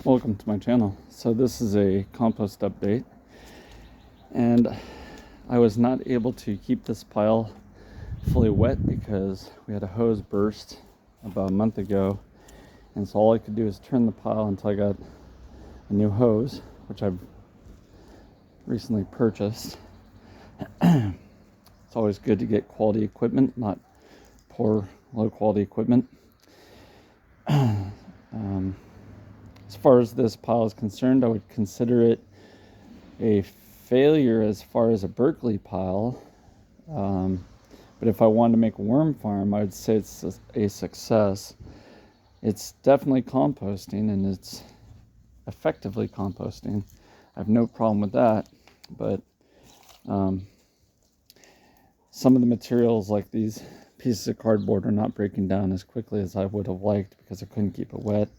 Welcome to my channel. So this is a compost update, and I was not able to keep this pile fully wet because we had a hose burst about a month ago, and so all I could do is turn the pile until I got a new hose, which I've recently purchased. It's always good to get quality equipment, not poor low quality equipment. As far as this pile is concerned, I would consider it a failure as far as a Berkeley pile. But if I wanted to make a worm farm, I would say it's a success. It's definitely composting, and it's effectively composting. I have no problem with that. But some of the materials, like these pieces of cardboard, are not breaking down as quickly as I would have liked because I couldn't keep it wet.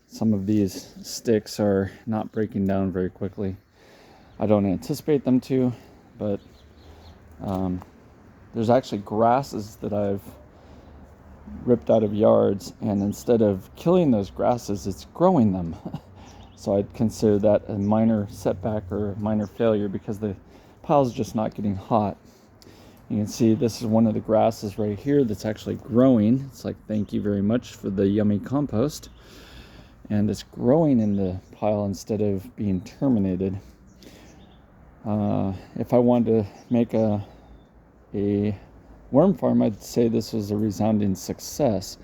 Some of these sticks are not breaking down very quickly. I don't anticipate them to, but there's actually grasses that I've ripped out of yards, and instead of killing those grasses, it's growing them. So I'd consider that a minor setback or a minor failure because the pile's just not getting hot. You can see this is one of the grasses right here that's actually growing. It's like, thank you very much for the yummy compost. And it's growing in the pile instead of being terminated. If I wanted to make a worm farm, I'd say this was a resounding success.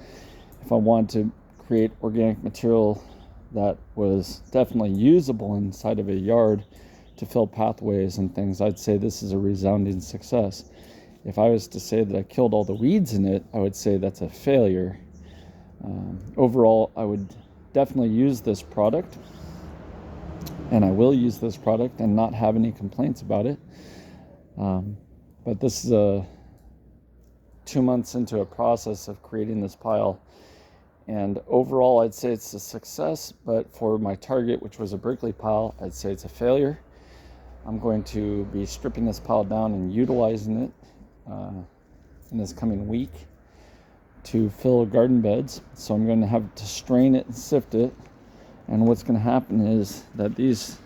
If I wanted to create organic material that was definitely usable inside of a yard to fill pathways and things, I'd say this is a resounding success. If I was to say that I killed all the weeds in it, I would say that's a failure. Overall, I would definitely use this product, and I will use this product and not have any complaints about it. But this is 2 months into a process of creating this pile, and overall I'd say it's a success, but for my target, which was a Berkeley pile, I'd say it's a failure. I'm going to be stripping this pile down and utilizing it in this coming week to fill garden beds. So I'm going to have to strain it and sift it, and what's going to happen is that these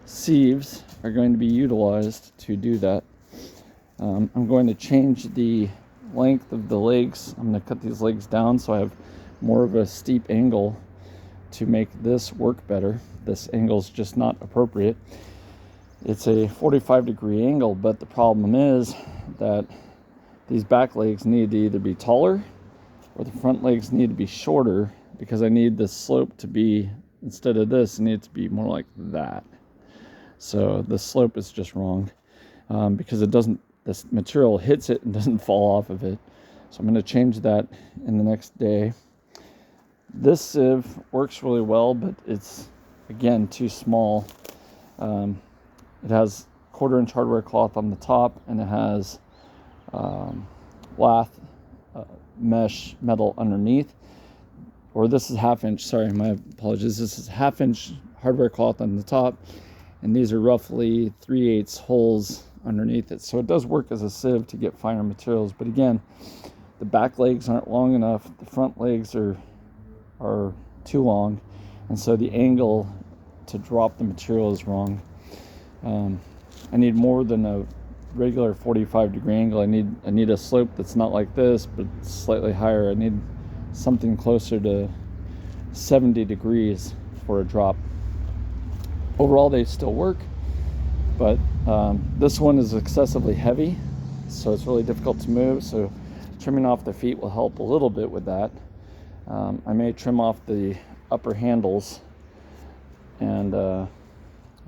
sieves are going to be utilized to do that. I'm going to change the length of the legs. I'm going to cut these legs down so I have more of a steep angle to make this work better. This angle is just not appropriate. It's a 45-degree angle, but the problem is that these back legs need to either be taller or the front legs need to be shorter, because I need the slope to be, instead of this, I need it to be more like that. So the slope is just wrong, because this material hits it and doesn't fall off of it. So I'm going to change that in the next day. This sieve works really well, but it's, again, too small. It has 1/4-inch hardware cloth on the top, and it has lath mesh metal underneath. Or this is 1/2-inch, sorry, my apologies. This is 1/2-inch hardware cloth on the top, and these are roughly 3/8 holes underneath it. So it does work as a sieve to get finer materials, but again, the back legs aren't long enough, the front legs are too long, and so the angle to drop the material is wrong. I need more than a regular 45-degree angle. I need a slope that's not like this, but slightly higher. I need something closer to 70 degrees for a drop. Overall, they still work, but this one is excessively heavy, so it's really difficult to move. So trimming off the feet will help a little bit with that. I may trim off the upper handles, and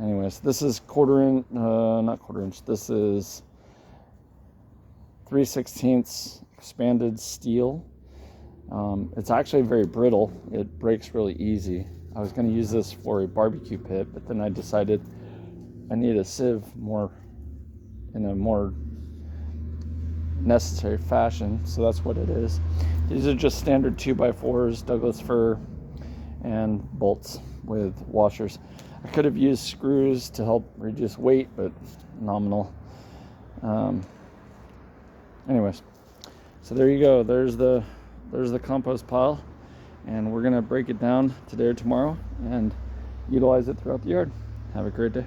anyways, this is not 1/4-inch, this is 3/16 expanded steel. It's actually very brittle. It breaks really easy. I was going to use this for a barbecue pit, but then I decided I need a sieve in a more necessary fashion, so that's what it is. These are just standard 2x4s, Douglas fir, and bolts with washers. I could have used screws to help reduce weight, but nominal. Anyways, so there you go. There's the compost pile, and we're going to break it down today or tomorrow and utilize it throughout the yard. Have a great day.